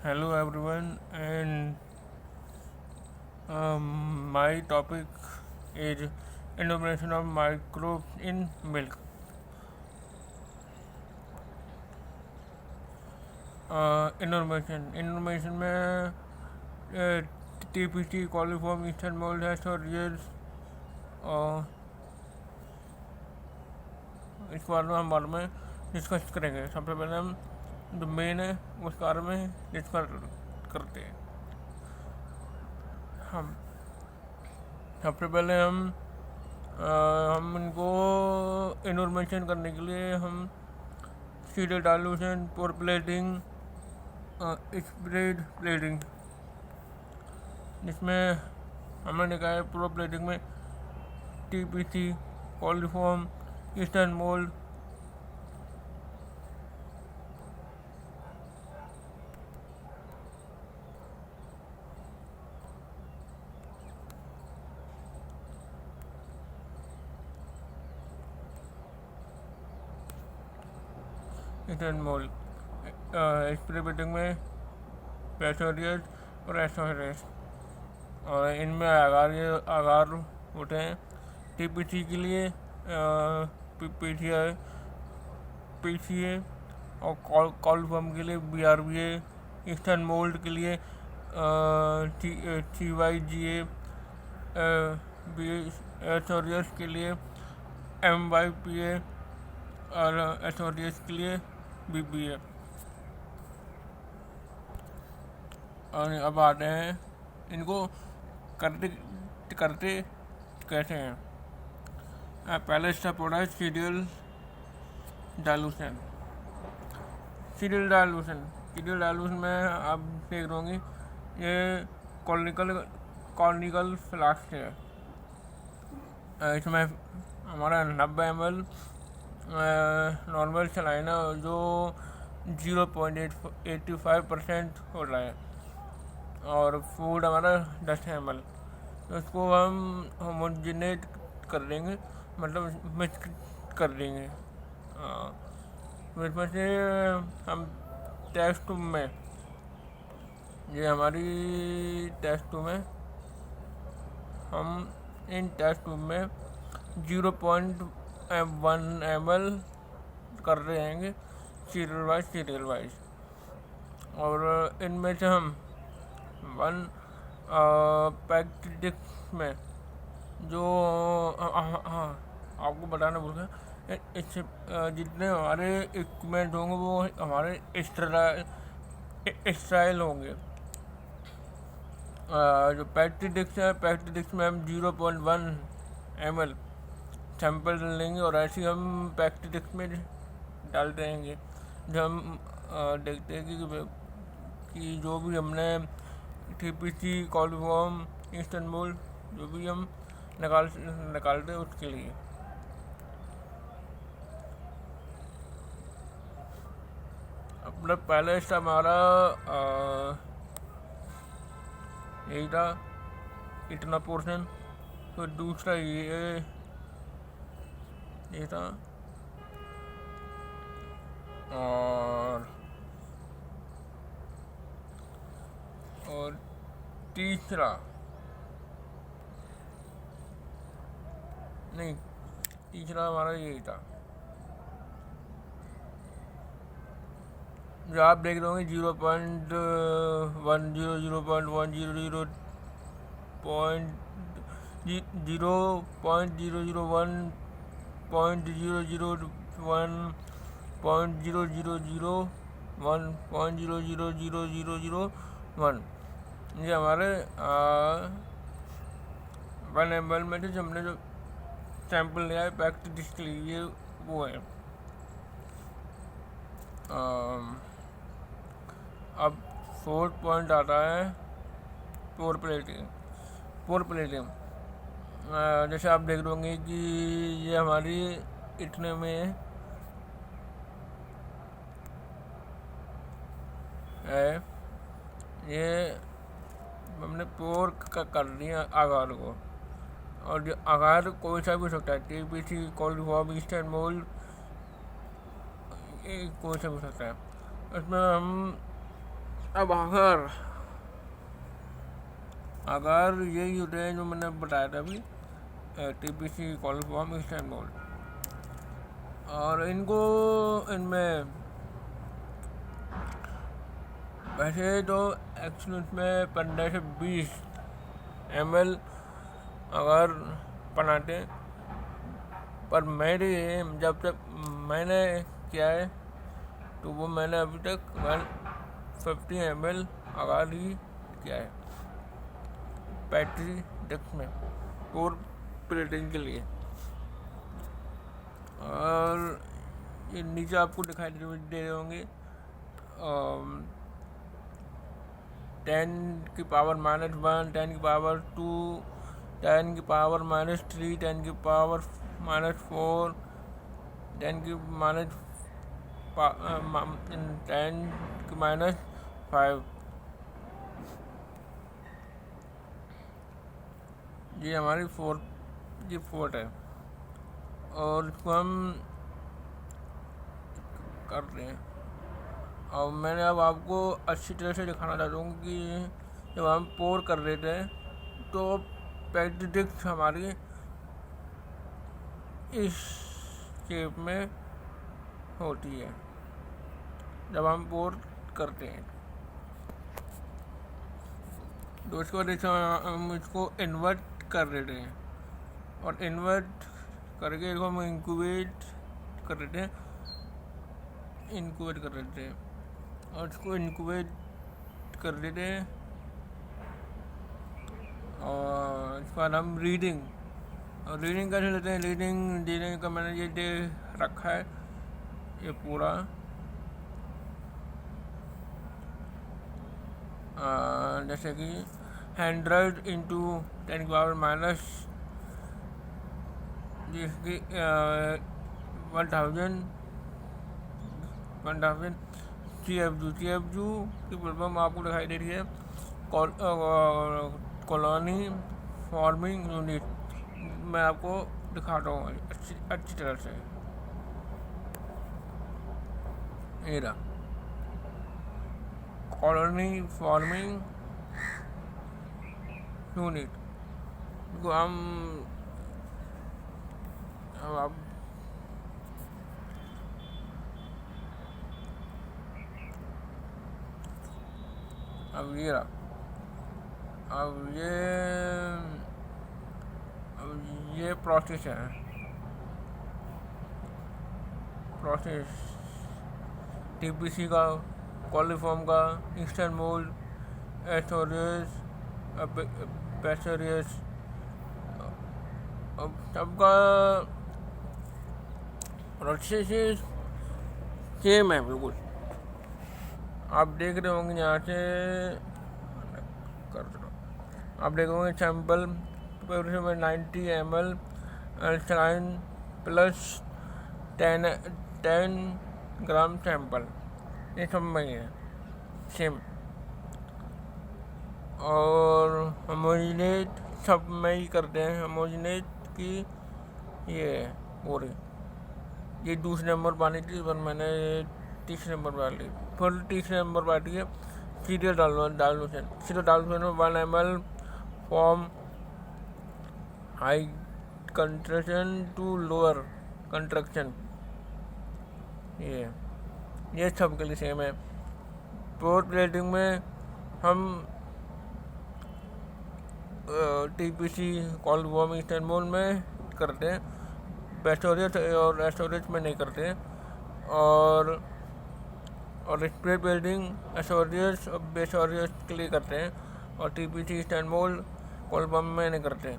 Hello everyone, and my topic is innovation of microbes in milk. Innovation में TPC coliform eastern mould है और ये इस बारे में हम बारे में डिस्कस करेंगे। सबसे पहले हम जो मेन है उस बारे में डिस्कस करते हैं। हम सबसे पहले हम इनको इन्फॉर्मेशन करने के लिए हम सीरियल डाइल्यूशन, पोर प्लेटिंग, स्प्रेड प्लेटिंग, जिसमें हमने देखा है प्रो प्लेटिंग में TPC, coliform, eastern mould, eastern mould, spray plating में पैसोरियस और एसोरियस, और इनमें आकार होते हैं। टीपीसी के लिए पीसीए और कॉलफॉर्म के लिए बीआरबीए, ईस्टर्न मोल्ड के लिए टीवाईजीए, एसोरियस के लिए एमवाईपीए और एसोरियस के लिए बीबीए। और अब आते हैं इनको करते करते कैसे हैं। पहला स्टेप हो रहा है सीरियल डाइल्यूशन। सीरियल डाइल्यूशन में आप देख रहे होंगे ये कॉर्निकल फ्लास्क है। इसमें हमारा 90 ml नॉर्मल सलाइन है जो 0.85% हो रहा है, और फूड हमारा 10 ml। तो इसको हम होमोजिनेट कर देंगे, मतलब मिक्स कर देंगे। इसमें से हम टेस्ट ट्यूब में, ये हमारी टेस्ट ट्यूब में, हम इन टेस्ट ट्यूब में 0.1 ml कर रहे हैं सीरियल वाइज, और इनमें से हम 1 पैकेट में जो आपको बताना भूल गया, इससे जितने हमारे इक्विपमेंट होंगे वो हमारे स्टाइल होंगे। जो पैकेट डिस्क में हम 0.1 ml सैंपल लेंगे, और ऐसे हम पैकेट डिस्क में डालते रहेंगे। जब हम देखते हैं कि जो भी हमने टीपीसी, कॉलफॉर्म, ईस्टर्न मोल्ड जो भी हम निकालते हैं उसके लिए अपना पहला स्टेप हमारा यही था, इतना पोर्शन। तो दूसरा ये था, और तीसरा हमारा यही था। जो आप देख रहे होंगे 0.10, 0.100, 0.001, 0.001, 0.00001, ये हमारे 1 ml में जो हमने जो सैंपल लिया है पैकेट डिस्क लिए वो है। अब 4th पॉइंट आता है पोर प्लेटिंग। जैसे आप देख रहे होंगे कि ये हमारी इतने में है, ये हमने पोर कर दिया आकार को, और जो आकार कोई सा भी हो सकता है, टीपीसी, कॉलफॉर्म, ईस्टर्न मोल्ड, कोई सा भी हो सकता है। इसमें हम अब अगर यही होते हैं जो मैंने बताया था अभी, टीपीसी कॉल फॉर्म इस्तेमाल, और इनको इनमें वैसे तो एक्चुअली इसमें 15 से 20 ml अगर बनाते हैं, पर मेरी जब तक मैंने किया है तो वो मैंने अभी तक 150 ml अगर ही किया है बैटरी डिस्क में और प्लेटिंग के लिए। और ये नीचे आपको दिखाई दे रहे होंगे 10 की पावर -1, 10 की पावर 2, 10 की पावर -3, 10 की पावर -4, 10 की -10 की -5। ये हमारी फोर्थ है, और इसको हम करते हैं। और मैंने अब आपको अच्छी तरह से दिखाना चाहता हूँ कि जब हम पोर कर रहे थे तो पैक्ड डिस्क हमारी इस शेप में होती है जब हम पोर करते हैं। तो इसको हम इसको इन्वर्ट कर रहे हैं, और इन्वर्ट करके इसको हम इंक्यूबेट कर रहे थे, और इसको इंक्यूबेट कर लेते हैं। और इसके बाद हम रीडिंग कैसे लेते हैं। रीडिंग का मैंने ये दे रखा है, ये पूरा जैसे कि 100 इंटू 10 की पावर माइनस जिसकी 1000 CFU की प्रॉब्लम आपको दिखाई दे रही है, कॉलोनी फॉर्मिंग यूनिट। मैं आपको दिखाता हूँ अच्छी तरह से। ये रहा कॉलोनी फॉर्मिंग यूनिट को हम अब ये प्रोसेस टीपीसी का, कॉलीफॉर्म का, इंस्टेंट मोल्ड, एस्टोरेज, पैसरियस, सबका प्रोसेस सेम है बिल्कुल। आप देख रहे होंगे यहाँ से आप देखोगे सैम्पल में 90 ml alkaline plus 10 gram sample, ये सब में है सेम। और होमोजिनेट सब में ही करते हैं। होमोजिनेट की ये पूरी ये दूसरे नंबर पानी थी, पर मैंने तीसरे नंबर वाली फिर तीसरे नंबर पार्टी है सीरियल डालूशन में 1 ml from high concentration to lower concentration. ये सब के लिए सेम है। पोर प्लेटिंग में हम टीपीसी कॉलफॉर्म इस्तेमाल में करते हैं, बेस्टोरियस और एस्टोरेज में नहीं करते। और स्प्रे प्लेटिंग एस्टोरियस और बेस्टोरियस के लिए करते हैं, और टीपीसी इस्तेमाल कॉलफॉर्म में नहीं करते।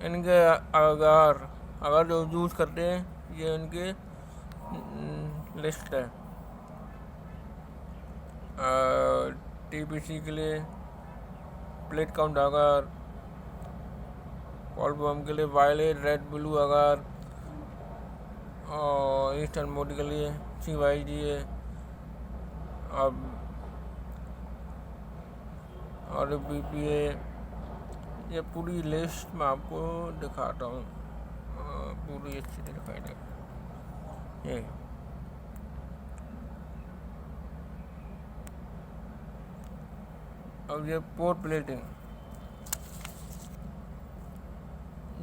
इनके अगर जो यूज़ करते हैं, ये इनके लिस्ट है। टीपीसी के लिए प्लेट काउंट अगर, कॉलफॉर्म के लिए वायलेट, रेड, ब्लू अगर, और ईस्टर्न मोड के लिए CYG है। अब और BPA, ये पूरी लिस्ट मैं आपको दिखाता हूँ, पूरी अच्छी दिखाई दे। ये अब ये पोर प्लेटिंग,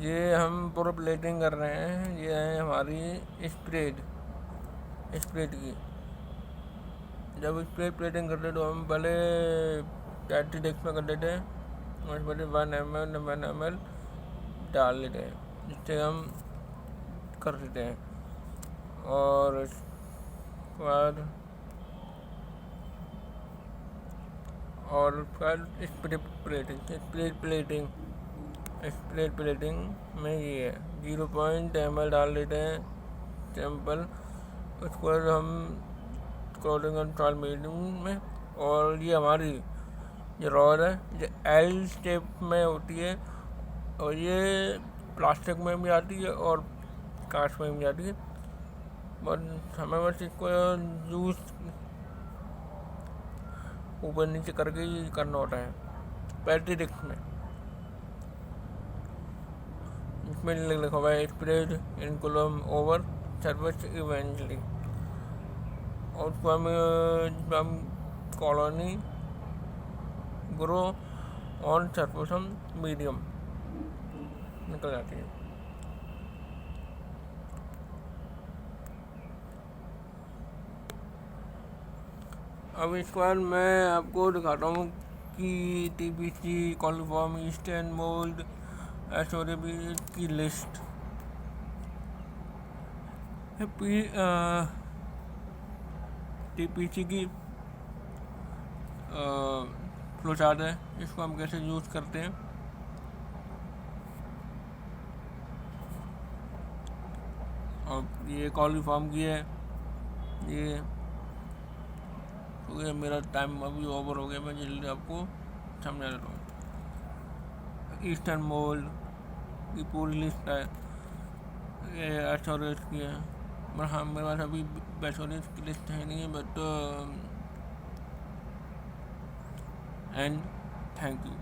ये हम पोर प्लेटिंग कर रहे हैं। ये है हमारी स्प्रेड की। जब स्प्रेड प्लेटिंग करते तो हम पहले पैक्ट डिस्क में कर लेते हैं और पहले 1 ml डाल लेते हैं, जिससे हम कर देते हैं। और उसके बाद स्प्रेड प्लेटिंग में ये है 0.ml डाल लेते हैं सैंपल। उसके बाद हम कोटिंग कंट्रोल मीडियम में, और ये हमारी ये रॉड है, ये एल शेप में होती है और ये प्लास्टिक में भी आती है और कांच में भी आती है। बस हमें बस इसको यूज ऊपर नीचे करके ही करना होता है। पैक्ट डिस्क में इसमें लिखा हुआ है spread in column over surface eventually, और उसको हम colony grow on surface medium निकल जाती है। अब इसके बाद मैं आपको दिखाता हूँ कि TPC, कॉलिफॉर्म, ईस्टर्न मोल्ड, एसोरेबीज की लिस्ट। TPC की फ्लो चार्ट है, इसको हम कैसे यूज़ करते हैं। और ये कॉलिफॉर्म की है। ये तो ये मेरा टाइम अभी ओवर हो गया, मैं जल्दी आपको समझा देता हूँ। ईस्टर्न मोल्ड की पूरी लिस्ट है, ये एस्टोरेज की है, पर हाँ मेरे पास अभी एस्टोरेज की लिस्ट है नहीं है। But and thank you.